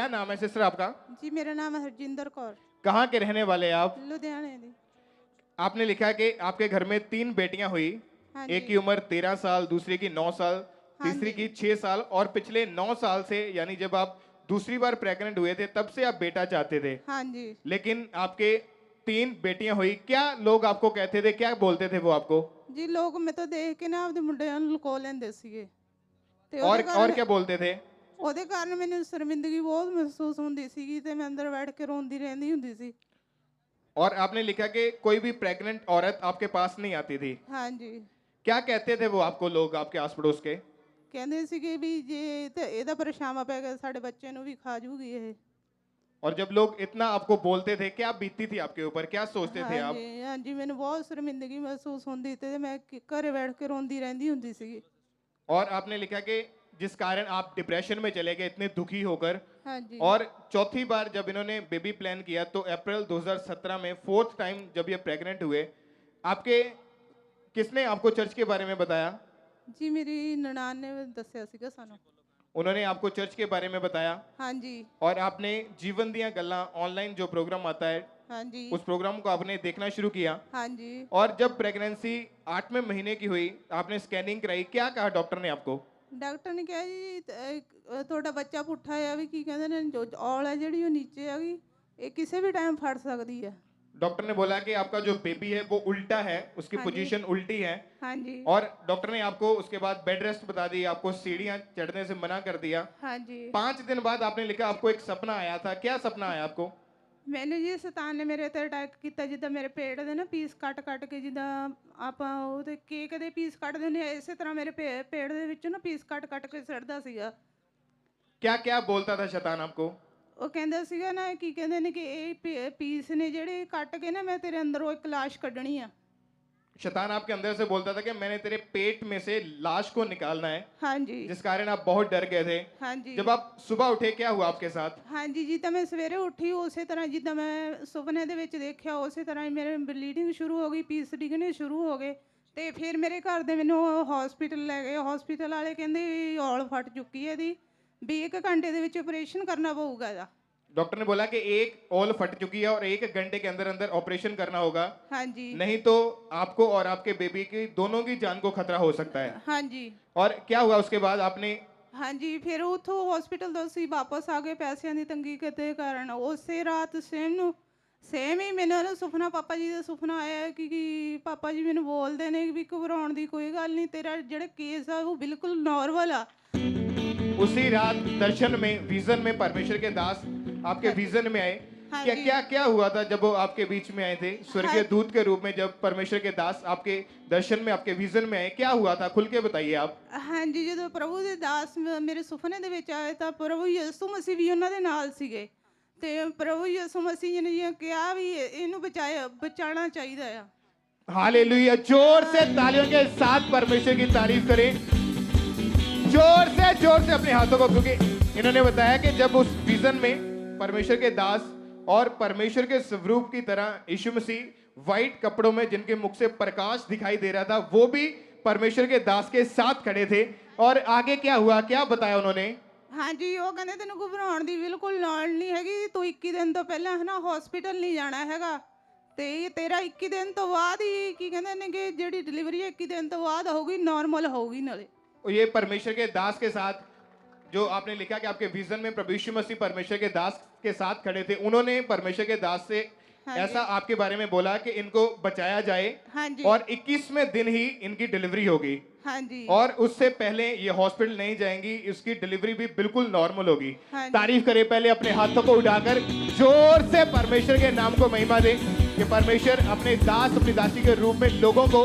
क्या नाम है सिस्टर आपका? जी मेरा नाम है हरजिंदर कौर। कहाँ के रहने वाले हैं आप? लुधियाने दी। आपने लिखा कि आपके घर में 3 बेटियां हुई। हाँ एक जी। की उम्र 13 साल, दूसरी की 9 साल, हाँ तीसरी जी। की 6 साल और पिछले 9 साल से यानी जब आप दूसरी बार प्रेग्नेंट हुए थे तब से आप बेटा चाहते थे। हाँ जी। लेकिन आपके 3 बेटियां हुई। क्या लोग आपको कहते थे, क्या बोलते थे वो आपको? जी लोग मैं तो देख के ना ਆਪਦੇ ਮੁੰਡਿਆਂ ਨੂੰ ਲੁਕੋ ਲੈਂਦੇ ਸੀਗੇ ਤੇ और क्या बोलते थे? ਉਹਦੇ ਕਾਰਨ ਮੈਨੂੰ ਸ਼ਰਮਿੰਦਗੀ ਬਹੁਤ ਮਹਿਸੂਸ ਹੁੰਦੀ ਸੀਗੀ ਤੇ ਮੈਂ ਅੰਦਰ ਬੈਠ ਕੇ ਰੋਂਦੀ ਰਹਿੰਦੀ ਹੁੰਦੀ ਸੀ। और आपने लिखा कि कोई भी प्रेग्नेंट औरत आपके पास नहीं आती थी। हाँ जी। क्या कहते थे वो आपको, लोग आपके आस पड़ोस के? ਕਹਿੰਦੇ ਸੀਗੇ ਵੀ ਜੇ ਤੇ ਇਹਦਾ ਪਰਛਾਵਾਂ ਪੈ ਗਿਆ ਸਾਡੇ ਬੱਚੇ ਨੂੰ ਵੀ ਖਾ ਜੂਗੀ ਇਹ। और जब लोग इतना आपको बोलते थे, क्या बीतती थी आपके ऊपर, क्या सोचते थे आप? ਹਾਂਜੀ ਹਾਂਜੀ ਮੈਨੂੰ ਬਹੁਤ ਸ਼ਰਮਿੰਦਗੀ ਮਹਿਸੂਸ ਹੁੰਦੀ ਤੇ ਮੈਂ ਘਰੇ ਬੈਠ ਕੇ ਰੋਂਦੀ ਰਹਿੰਦੀ ਹੁੰਦੀ ਸੀਗੀ। और आपने लिखा कि जिस कारण आप डिप्रेशन में चले गए इतने दुखी होकर। हाँ जी। और चौथी बार जब इन्होंने बेबी प्लान किया तो अप्रैल 2017 में 4th टाइम जब ये प्रेग्नेंट हुए, आपके किसने आपको चर्च के बारे में बताया? जी मेरी ननान ने ਦੱਸਿਆ ਸੀਗਾ ਸਾਨੂੰ। उन्होंने आपको चर्च के बारे में बताया। हाँ जी। और आपने जीवन दिया गल्ला ऑनलाइन जो प्रोग्राम आता है हाँ जी। उस प्रोग्राम को आपने देखना शुरू किया। हाँ जी। और जब प्रेगनेंसी 8वें महीने की हुई, आपने स्कैनिंग कराई, क्या कहा डॉक्टर ने आपको? ਡਾਕਟਰ ਨੇ ਕਿਹਾ ਜੀ ਤੁਹਾਡਾ ਬੱਚਾ ਪੁੱਠਾ ਆ ਵੀ ਕੀ ਕਹਿੰਦੇ ਨੇ ਜੋ ਔਲ ਹੈ ਜਿਹੜੀ ਉਹ ਨੀਚੇ ਹੈਗੀ ਇਹ ਕਿਸੇ ਵੀ ਟਾਈਮ ਫਟ ਸਕਦੀ ਹੈ। डॉक्टर ने बोला कि आपका जो बेबी है वो उल्टा है, उसकी हाँ जी। पोजीशन उल्टी है। हाँ जी। और डॉक्टर ने आपको उसके बाद बेड रेस्ट बता दी, आपको सीढ़ियां चढ़ने से मना कर दिया। हाँ जी। 5 दिन बाद आपने लिखा आपको एक सपना आया था। क्या सपना आया आपको? ਮੈਨੂੰ ਜੀ ਸ਼ੈਤਾਨ ਨੇ ਮੇਰੇ ਤੇ ਅਟੈਕ ਕੀਤਾ ਜਿੱਦਾਂ ਮੇਰੇ ਪੇਟ ਦੇ ਨਾ ਪੀਸ ਕੱਟ ਕੇ ਜਿੱਦਾਂ ਆਪਾਂ ਉਹਦੇ ਕੇਕ ਦੇ ਪੀਸ ਕੱਟਦੇ ਹੁੰਦੇ ਆ ਇਸੇ ਤਰ੍ਹਾਂ ਮੇਰੇ ਪੇਟ ਦੇ ਵਿੱਚੋਂ ਨਾ ਪੀਸ ਕੱਟ ਕੇ ਸੜਦਾ ਸੀਗਾ। क्या क्या बोलता था शैतान आपको? ਉਹ ਕਹਿੰਦਾ ਸੀਗਾ ਨਾ ਕੀ ਕਹਿੰਦੇ ਨੇ ਕਿ ਇਹ ਪੀਸ ਨੇ ਜਿਹੜੇ ਕੱਟ ਕੇ ਨਾ ਮੈਂ ਤੇਰੇ ਅੰਦਰੋਂ ਇੱਕ ਲਾਸ਼ ਕੱਢਣੀ ਆ। शैतान आपके अंदर से बोलता था कि मैंने तेरे पेट में से लाश को निकालना है। हाँ जी। जिस कारण आप बहुत डर गए थे। हाँ जी। जब आप सुबह उठे क्या हुआ आपके साथ? हाँ जी जिद्दां मैं सवेरे उठी उस तरह जिद्दां मैं सुपने दे विच देखिया उस तरह ही मेरे ब्लीडिंग शुरू हो गई, पीस डिगने शुरू हो गए। तो फिर मेरे घर दे मैनू हॉस्पिटल लै गए। हॉस्पिटल वाले कहंदे औल फट चुकी है दी भी 1 घंटे दे विच ऑपरेशन करना पऊगा इहदा। डॉक्टर ने बोला कि एक ओल फट चुकी है और 1 घंटे के अंदर अंदर ऑपरेशन करना होगा। हाँ जी। नहीं तो आपको और आपके बेबी की दोनों की जान को खतरा हो सकता है। हाँ जी। और क्या हुआ उसके बाद आपने? हाँ जी फिर उतो हॉस्पिटल तो असीं वापस आ गए पैसों की तंगी के कारण। उस रात सेम ही मैंने ना सुपना पापा जी का सुपना आया कि पापा जी मैंने बोलते हैं भी घबराने की कोई गल नहीं, तेरा जो केस है वो बिल्कुल नॉर्मल आ। उसी रात दर्शन में, विजन में परमेश्वर के दास आपके विजन में आए। हाँ क्या जी। क्या क्या हुआ था जब वो आपके बीच में आए थे स्वर्गीय हाँ। दूत के रूप में? जब परमेश्वर के दास आपके दर्शन में, आपके विजन में आए, क्या हुआ था? खुल के बताइए आप। हाँ जी जो प्रभु के दास मेरे सुपने दे विच आए तो प्रभु यीशु मसीह भी उन्होंने नाल सीगे ते प्रभु यीशु मसीह ने ये कहा भी इनू बचाना चाहिए आ। हालेलुया! जोर से तालियों के साथ परमेश्वर की तारीफ करें। जोर से अपने हाथों को, क्योंकि इन्होंने बताया कि जब उस विजन में परमेश्वर के दास और परमेश्वर के स्वरूप की तरह यीशु मसीह व्हाइट कपड़ों में जिनके मुख से प्रकाश दिखाई दे रहा था वो भी परमेश्वर के दास के साथ खड़े थे। और आगे क्या हुआ, क्या बताया उन्होंने? हाँ जी वो कहते तेन घबराने की बिल्कुल लोड़ नहीं हैगी, तू 21 दिन तो पहले है ना हॉस्पिटल नहीं जाना हैगा ते तेरा 21 दिन तो बाद ही की कहते ने कि जी डिलीवरी 21 दिन तो बाद होगी, नॉर्मल होगी नाले। ये परमेश्वर के दास के साथ जो आपने लिखा कि आपके विजन में प्रभु यीशु मसीह परमेश्वर के दास के साथ खड़े थे, उन्होंने परमेश्वर के दास से हाँ ऐसा आपके बारे में बोला कि इनको बचाया जाए। हाँ जी। और 21वें दिन ही इनकी डिलीवरी होगी। हाँ जी। और उससे पहले ये हॉस्पिटल नहीं जाएंगी, इसकी डिलीवरी भी बिल्कुल नॉर्मल होगी। हाँ जी। तारीफ करें पहले अपने हाथों को उठाकर, जोर से परमेश्वर के नाम को महिमा दें कि परमेश्वर अपने दास, अपनी दासी के रूप में लोगों को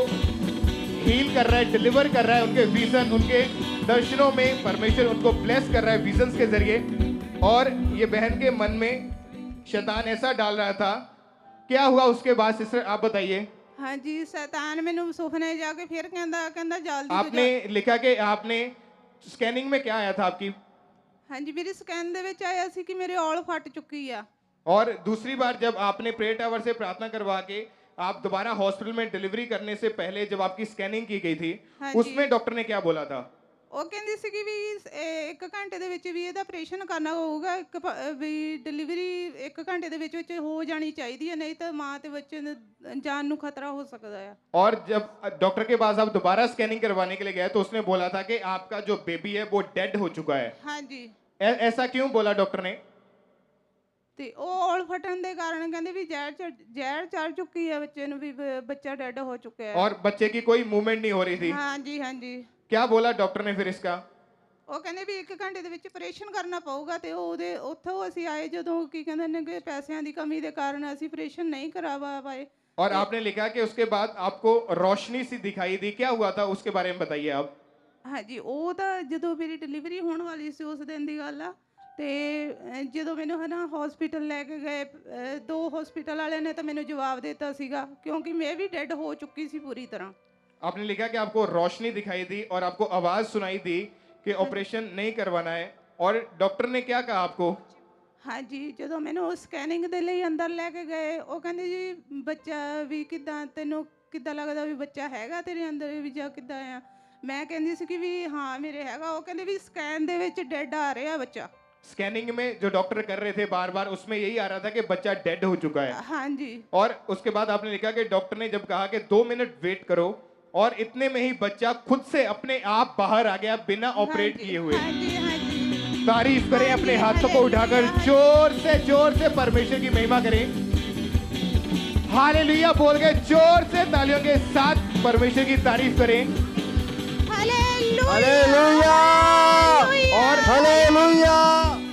हील कर रहा है, डिलीवर कर रहा है। उनके विजन, उनके दर्शनों में परमेश्वर उनको ब्लेस कर रहा है विजन्स के जरिए। और ये बहन के मन में शैतान ऐसा डाल रहा था, क्या हुआ उसके बाद सिस्टर आप बताइए? हाँ जी शैतान मैनू सुपने जाके फिर कहंदा जल्दी आपने लिखा कि आपने स्कैनिंग में क्या आया था आपकी? हाँ जी मेरी स्कैन दे विच आया सी कि मेरे औल फट चुकी आ। और दूसरी बार जब आपने प्रेयर टावर से प्रार्थना करवा के आप दोबारा हॉस्पिटल में डिलीवरी करने से पहले जब आपकी स्कैनिंग की गई थी, हाँ जी। उसमें डॉक्टर ने क्या बोला था? ਉਹ ਕਹਿੰਦੀ ਸੀ ਕਿ ਵੀ 1 ਘੰਟੇ ਦੇ ਵਿੱਚ ਵੀ ਇਹਦਾ ਆਪਰੇਸ਼ਨ ਕਰਨਾ ਹੋਊਗਾ, ਵੀ ਡਿਲੀਵਰੀ 1 ਘੰਟੇ ਦੇ ਵਿੱਚ ਹੋ ਜਾਣੀ ਚਾਹੀਦੀ ਹੈ, ਨਹੀਂ ਤਾਂ ਮਾਂ ਤੇ ਬੱਚੇ ਨੂੰ ਜਾन ਨੂੰ खतरा हो सकता है। और जब डॉक्टर के पास आप दोबारा स्कैनिंग करवाने के लिए गए तो उसने बोला था कि आपका जो बेबी है वो डेड हो चुका है। हाँ जी। ऐसा क्यों बोला डॉक्टर ने? ਤੇ ਉਹ ਔਲ ਫਟਣ ਦੇ ਕਾਰਨ ਕਹਿੰਦੇ ਵੀ ਜ਼ਹਿਰ ਚੜ ਚੁੱਕੀ ਹੈ ਬੱਚੇ ਨੂੰ, ਵੀ ਬੱਚਾ ਡੈਡ ਹੋ ਚੁੱਕਿਆ ਹੈ। और बच्चे की कोई मूवमेंट नहीं हो रही थी। हाँ जी, हाँ जी। क्या बोला डॉक्टर ने फिर इसका? ਉਹ ਕਹਿੰਦੇ ਵੀ 1 ਘੰਟੇ ਦੇ ਵਿੱਚ ਆਪਰੇਸ਼ਨ ਕਰਨਾ ਪਊਗਾ, ਤੇ ਉਹਦੇ ਉੱਥੋਂ ਅਸੀਂ ਆਏ ਜਦੋਂ ਕੀ ਕਹਿੰਦੇ ਨੇ ਕਿ ਪੈਸਿਆਂ ਦੀ ਕਮੀ ਦੇ ਕਾਰਨ ਅਸੀਂ ਆਪਰੇਸ਼ਨ नहीं करवा पाए। और आपने लिखा कि उसके बाद आपको रोशनी सी दिखाई दी, क्या हुआ था उसके बारे में बताइए आप। हाँ जी, ਉਹ ਤਾਂ ਜਦੋਂ ਮੇਰੀ ਡਿਲੀਵਰੀ ਹੋਣ ਵਾਲੀ ਸੀ ਉਸ ਦਿਨ ਦੀ ਗੱਲ ਆ। ਤੇ ਜਦੋਂ ਮੈਨੂੰ ਹੈ ਨਾ ਹਸਪੀਟਲ ਲੈ ਕੇ ਗਏ, 2 ਹਸਪੀਟਲ ਵਾਲਿਆਂ ਨੇ ਤਾਂ ਮੈਨੂੰ ਜਵਾਬ ਦਿੱਤਾ ਸੀਗਾ, ਕਿਉਂਕਿ ਮੈਂ ਵੀ ਡੈਡ ਹੋ ਚੁੱਕੀ ਸੀ पूरी तरह। आपने लिखा कि आपको रोशनी दिखाई दी और आपको आवाज सुनाई दी कि ऑपरेशन नहीं करवाना है, और डॉक्टर ने क्या कहा आपको? हाँ जी, ਜਦੋਂ ਮੈਨੂੰ ਸਕੈਨਿੰਗ ਦੇ ਲਈ ਅੰਦਰ ਲੈ ਕੇ ਗਏ, ਉਹ ਕਹਿੰਦੇ ਜੀ ਬੱਚਾ ਵੀ ਕਿੱਦਾਂ, ਤੈਨੂੰ ਕਿੱਦਾਂ ਲੱਗਦਾ ਵੀ ਬੱਚਾ ਹੈਗਾ ਤੇਰੇ ਅੰਦਰ ਵੀ ਜਾਂ ਕਿੱਦਾਂ ਆ? ਮੈਂ ਕਹਿੰਦੀ ਸੀ ਕਿ ਵੀ ਹਾਂ ਮੇਰੇ ਹੈਗਾ। ਉਹ ਕਹਿੰਦੇ ਵੀ ਸਕੈਨ ਦੇ ਵਿੱਚ ਡੈਡ आ ਰਿਹਾ ਬੱਚਾ। स्कैनिंग में जो डॉक्टर कर रहे थे बार बार उसमें यही आ रहा था कि बच्चा डेड हो चुका है। हाँ जी। और उसके बाद आपने लिखा कि डॉक्टर ने जब कहा कि 2 मिनट वेट करो, और इतने में ही बच्चा खुद से अपने आप बाहर आ गया बिना ऑपरेट किए हुए। हाँ जी, हाँ जी। तारीफ करें, अपने हाथों को उठाकर जोर से परमेश्वर की महिमा करें। हालेलुया बोल के जोर से तालियों के साथ परमेश्वर की तारीफ करें। हालेलुया और हालेलुया।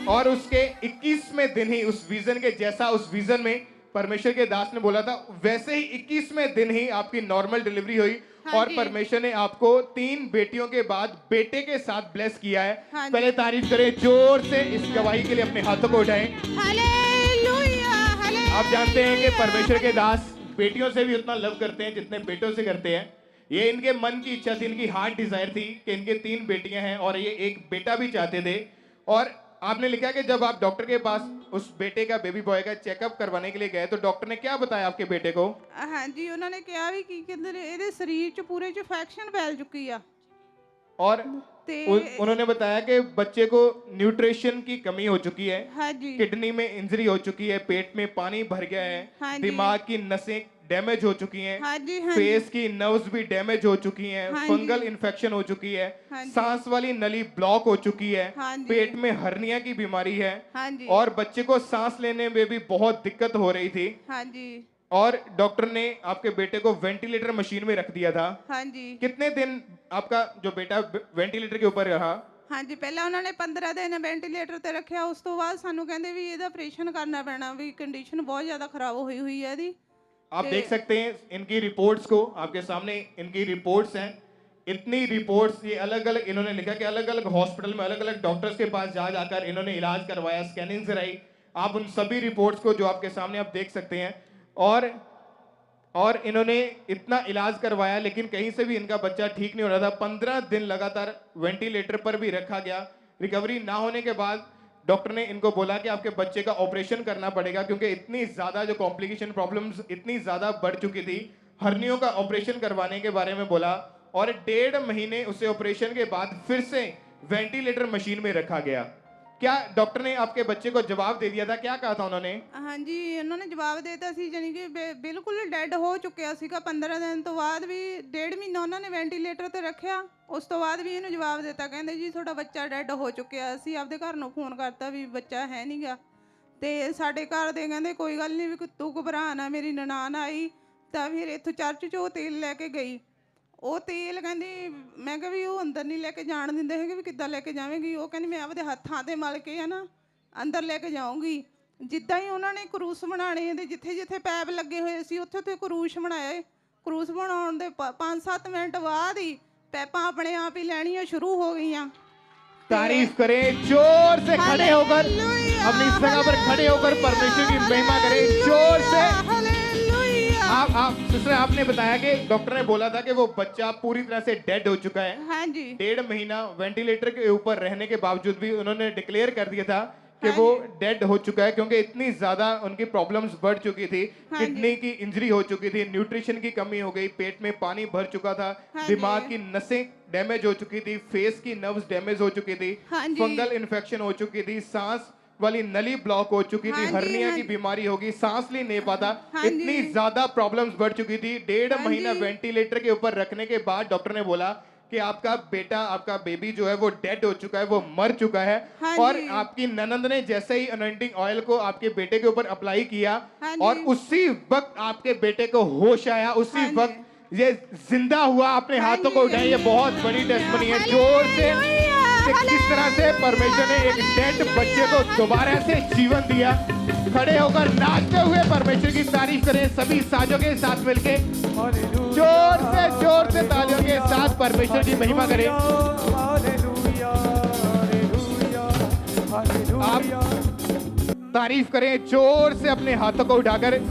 और उसके 21वें दिन ही उस विजन के जैसा उस विजन में परमेश्वर के दास ने बोला था, वैसे ही 21वें दिन ही आपकी नॉर्मल डिलीवरी हुई। हाँ और जी। परमेश्वर ने आपको 3 बेटियों के बाद बेटे के साथ ब्लेस किया है। हाँ जी। पहले तारीफ करें जोर से, इस गवाही के लिए अपने हाथों को उठाएं। Hallelujah, hallelujah. आप जानते हैं कि परमेश्वर के दास बेटियों से भी उतना लव करते हैं जितने बेटों से करते हैं। ये इनके मन की इच्छा थी, इनकी हार्ट डिजायर थी कि इनके 3 बेटियां हैं और ये एक बेटा भी चाहते थे। और आपने लिखा कि जब आप डॉक्टर के पास उस बेटे का, बेबी बॉय का चेकअप करवाने के लिए गए तो डॉक्टर ने क्या बताया आपके बेटे को? हाँ जी, ਉਹਨਾਂ ਨੇ ਕਿਹਾ ਵੀ ਕੀ ਕਹਿੰਦੇ ਨੇ ਇਹਦੇ ਸਰੀਰ 'ਚ ਪੂਰੇ 'ਚ ਇਨਫੈਕਸ਼ਨ ਫੈਲ ਚੁੱਕੀ ਆ। और ਤੇ उन्होंने बताया कि बच्चे को न्यूट्रिशन की कमी हो चुकी है, हाँ जी, किडनी में इंजरी हो चुकी है, पेट में पानी भर गया हाँ है, जी। दिमाग की नसें डैमेज हो चुकी हैं, हाँ जी, हाँ जी। फेस की नर्व्स भी डैमेज हो चुकी हैं, हाँ फंगल जी। इन्फेक्शन हो चुकी है, हाँ जी। सांस वाली नली ब्लॉक हो चुकी है, हाँ जी। पेट में हर्निया की बीमारी है, हाँ जी, और बच्चे को सांस लेने में भी बहुत दिक्कत हो रही थी। हाँ जी, और डॉक्टर ने आपके बेटे को वेंटिलेटर मशीन में रख दिया था। हाँ जी, कितने दिन आपका जो बेटा वेंटिलेटर के ऊपर रहा? हाँ जी। ਪਹਿਲਾਂ ਉਹਨਾਂ ਨੇ 15 ਦਿਨ ਵੈਂਟੀਲੇਟਰ ਤੇ ਰੱਖਿਆ, ਉਸ ਤੋਂ ਬਾਅਦ ਸਾਨੂੰ ਕਹਿੰਦੇ ਵੀ ਇਹਦਾ ਆਪਰੇਸ਼ਨ ਕਰਨਾ ਪੈਣਾ, ਵੀ ਕੰਡੀਸ਼ਨ ਬਹੁਤ ਜ਼ਿਆਦਾ ਖਰਾਬ ਹੋਈ ਹੋਈ ਹੈ ਇਹਦੀ। आप देख सकते हैं इनकी रिपोर्ट्स को, आपके सामने इनकी रिपोर्ट्स हैं। इतनी रिपोर्ट्स, ये अलग अलग इन्होंने लिखा कि अलग अलग हॉस्पिटल में अलग अलग डॉक्टर्स के पास जा जाकर इन्होंने इलाज करवाया, स्कैनिंग कराई। आप उन सभी रिपोर्ट्स को जो आपके सामने आप देख सकते हैं, और इन्होंने इतना इलाज करवाया लेकिन कहीं से भी इनका बच्चा ठीक नहीं हो रहा था। 15 दिन लगातार वेंटिलेटर पर भी रखा गया। रिकवरी ना होने के बाद डॉक्टर ने इनको बोला कि आपके बच्चे का ऑपरेशन करना पड़ेगा, क्योंकि इतनी ज़्यादा जो कॉम्प्लिकेशन प्रॉब्लम्स इतनी ज़्यादा बढ़ चुकी थी। हर्नियों का ऑपरेशन करवाने के बारे में बोला, और 1.5 महीने उसे ऑपरेशन के बाद फिर से वेंटिलेटर मशीन में रखा गया। क्या डॉक्टर ने आपके बच्चे को जवाब दे दिया था? क्या कहा था उन्होंने? हाँ जी, ਉਹਨਾਂ ਨੇ ਜਵਾਬ ਦੇ ਦਿੱਤਾ ਸੀ, ਜਾਨੀ ਕਿ ਬਿਲਕੁਲ ਡੈਡ ਹੋ ਚੁੱਕਿਆ ਸੀਗਾ। 15 ਦਿਨ ਤੋਂ ਬਾਅਦ ਵੀ 1.5 ਮਹੀਨਾ ਉਹਨਾਂ ਨੇ ਵੈਂਟੀਲੇਟਰ ਤੇ ਰੱਖਿਆ, ਉਸ ਤੋਂ ਬਾਅਦ ਵੀ ਇਹਨੂੰ ਜਵਾਬ ਦਿੱਤਾ, ਕਹਿੰਦੇ ਜੀ ਤੁਹਾਡਾ ਬੱਚਾ ਡੈਡ ਹੋ ਚੁੱਕਿਆ। ਅਸੀਂ ਆਪਦੇ ਘਰ ਨੂੰ ਫੋਨ ਕਰਤਾ ਵੀ ਬੱਚਾ ਹੈ ਨਹੀਂਗਾ, ਤੇ ਸਾਡੇ ਘਰ ਦੇ ਕਹਿੰਦੇ ਕੋਈ ਗੱਲ ਨਹੀਂ, ਵੀ ਤੂੰ ਘਬਰਾ ਨਾ। ਮੇਰੀ ਨਨਾਣ ਆਈ ਤਾਂ ਫਿਰ ਇੱਥੋਂ ਚਰਚ 'ਚ ਉਹ ਤੇਲ ਲੈ ਕੇ ਗਈ। ਉਹ ਤੇਲ ਕਹਿੰਦੀ, ਮੈਂ ਕਿਹਾ ਵੀ ਉਹ ਅੰਦਰ ਨਹੀਂ ਲੈ ਕੇ ਜਾਣ ਦਿੰਦੇ ਹੈਗੇ, ਵੀ ਕਿੱਦਾਂ ਲੈ ਕੇ ਜਾਵੇਂਗੀ? ਉਹ ਕਹਿੰਦੀ ਮੈਂ ਆਪਦੇ ਹੱਥਾਂ ਤੇ ਮਲ ਕੇ ਨਾ ਅੰਦਰ ਲੈ ਕੇ ਜਾਊਂਗੀ। ਜਿੱਦਾਂ ਹੀ ਉਹਨਾਂ ਨੇ ਕਰੂਸ ਬਣਾਉਣੇ ਤੇ ਜਿੱਥੇ ਜਿੱਥੇ ਪੈਪ ਲੱਗੇ ਹੋਏ ਸੀ ਉੱਥੇ ਉੱਥੇ ਕਰੂਸ ਬਣਾਏ। ਕਰੂਸ ਬਣਾਉਣ ਦੇ 5-7 ਮਿੰਟ ਬਾਅਦ ਹੀ ਪੈਪਾਂ ਆਪਣੇ ਆਪ ਹੀ ਲੈਣੀਆਂ ਸ਼ੁਰੂ ਹੋ ਗਈਆਂ। तारीफ करें जोर से, खड़े होकर हालेलुया, अपनी जगह पर खड़े होकर परमेश्वर की महिमा करें जोर से। हालेलुया। आप सिस्टर, आपने बताया कि डॉक्टर ने बोला था कि वो बच्चा पूरी तरह से डेड हो चुका है। हाँ जी, 1.5 महीना वेंटिलेटर के ऊपर रहने के बावजूद भी उन्होंने डिक्लेयर कर दिया था कि हाँ वो जी। डेड हो चुका है, क्योंकि इतनी ज्यादा उनकी प्रॉब्लम्स बढ़ चुकी थी। हाँ किडनी की इंजरी हो चुकी थी, न्यूट्रिशन की कमी हो गई, पेट में पानी भर चुका था, हाँ दिमाग जी। की नसें डैमेज हो चुकी थी, फेस की नर्व्स डैमेज हो चुकी थी, हाँ जी। फंगल इन्फेक्शन हो चुकी थी, सांस वाली नली ब्लॉक हो चुकी थी, हाँ जी, हर्निया हाँ की जी। बीमारी होगी, सांस ली नहीं पाता। हाँ इतनी जी। ज्यादा प्रॉब्लम्स बढ़ चुकी थी। 1.5 हाँ महीना जी। वेंटिलेटर के ऊपर रखने के बाद डॉक्टर ने बोला कि आपका बेटा, आपका बेबी जो है वो डेड हो चुका है, वो मर चुका है। हाँ और जी। आपकी ननंद ने जैसे ही अनॉइंटिंग ऑयल को आपके बेटे के ऊपर अप्लाई किया हाँ और जी। उसी वक्त आपके बेटे को होश आया, उसी हाँ जी। वक्त ये जिंदा हुआ। अपने हाँ हाथों को जी। उठाएं, ये बहुत बड़ी टेस्टमनी है। जोर से कि किस तरह से परमेश्वर ने एक डेड बच्चे को दोबारा से जीवन दिया। खड़े होकर नाचते हुए परमेश्वर की तारीफ करें सभी साजों के साथ मिलके। जोर से तालियों के साथ परमेश्वर की महिमा करें। आप तारीफ करें जोर से अपने हाथों को उठाकर।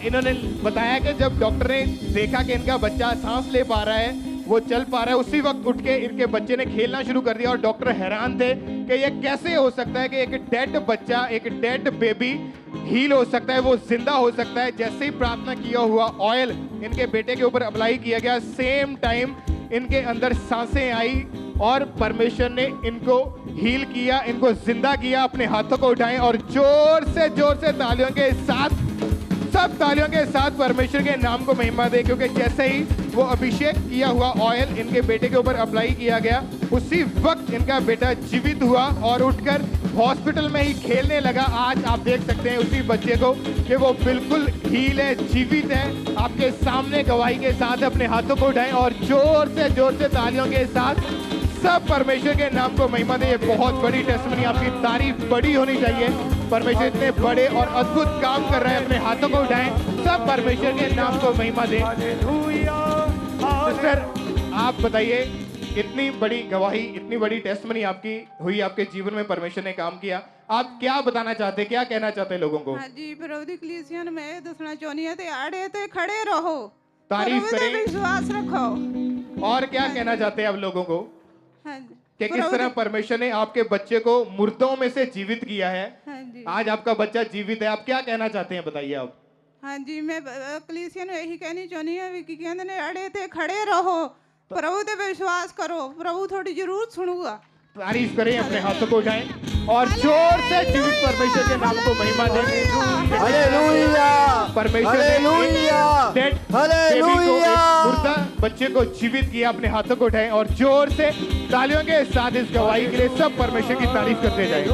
इन्होंने बताया कि जब डॉक्टर ने देखा कि इनका बच्चा सांस ले पा रहा है, वो चल पा रहा है, उसी वक्त उठ के इनके बच्चे ने खेलना शुरू कर दिया। और डॉक्टर हैरान थे कि ये कैसे हो सकता है कि एक डेड बच्चा, एक डेड बेबी हील हो सकता है, वो जिंदा हो सकता है। जैसे ही प्रार्थना किया हुआ ऑयल इनके बेटे के ऊपर अप्लाई किया गया, सेम टाइम इनके अंदर सांसें आई और परमेश्वर ने इनको हील किया, इनको जिंदा किया। अपने हाथों को उठाएं और जोर से तालियों के साथ, सब तालियों के साथ परमेश्वर के नाम को महिमा दे। क्योंकि जैसे ही वो अभिषेक किया हुआ ऑयल इनके बेटे के ऊपर अप्लाई किया गया, उसी वक्त इनका बेटा जीवित हुआ और उठकर हॉस्पिटल में ही खेलने लगा। आज आप देख सकते हैं उसी बच्चे को कि वो बिल्कुल हील है, जीवित है। आपके सामने गवाही के साथ अपने हाथों को उठाएं और जोर से तालियों के साथ सब परमेश्वर के नाम को महिमा दे। ये बहुत बड़ी टेस्टमनी, आपकी तारीफ बड़ी होनी चाहिए। परमेश्वर इतने बड़े और अद्भुत काम कर रहे हैं। अपने हाथों को उठाएं, सब परमेश्वर के नाम को महिमा दे। सिस्टर, आप बताइए, इतनी बड़ी गवाही, इतनी बड़ी टेस्टमनी आपकी हुई, आपके जीवन में परमेश्वर ने काम किया। आप क्या बताना चाहते, क्या कहना चाहते हैं लोगों को? हाँ जी, प्रभु दी कलीसिया में मैं दसना चाहनी है, आड़े ते खड़े रहो, तारीफ प्रभु ते करें। विश्वास रखो। और क्या कहना चाहते हैं आप लोगों को हाँ जी, कि किस प्रभु तरह दी- परमेश्वर ने आपके बच्चे को मुर्दों में से जीवित किया है? हाँ जी। आज आपका बच्चा जीवित है। आप क्या कहना चाहते हैं, बताइए आप। हाँ जी, मैं कलीसिया ਨੂੰ ਇਹੀ ਕਹਿਣੀ ਚਾਹੁੰਦੀ ਹਾਂ ਵੀ ਕੀ ਕਹਿੰਦੇ ਨੇ ਅੜੇ ਤੇ ਖੜੇ ਰਹੋ, प्रभु ਤੇ विश्वास करो, प्रभु थोड़ी जरूर सुनूगा। तारीफ करें, अपने हाथों को उठाएं और जोर से जीवित परमेश्वर के नाम को महिमा दें। हालेलुया, परमेश्वर ने हालेलुया, एक डेड बेबी को, हालेलुया। एक मुर्दा बच्चे को जीवित किया। अपने हाथों को उठाएं और जोर से तालियों के साथ इस गवाही के लिए सब परमेश्वर की तारीफ करते जाएं।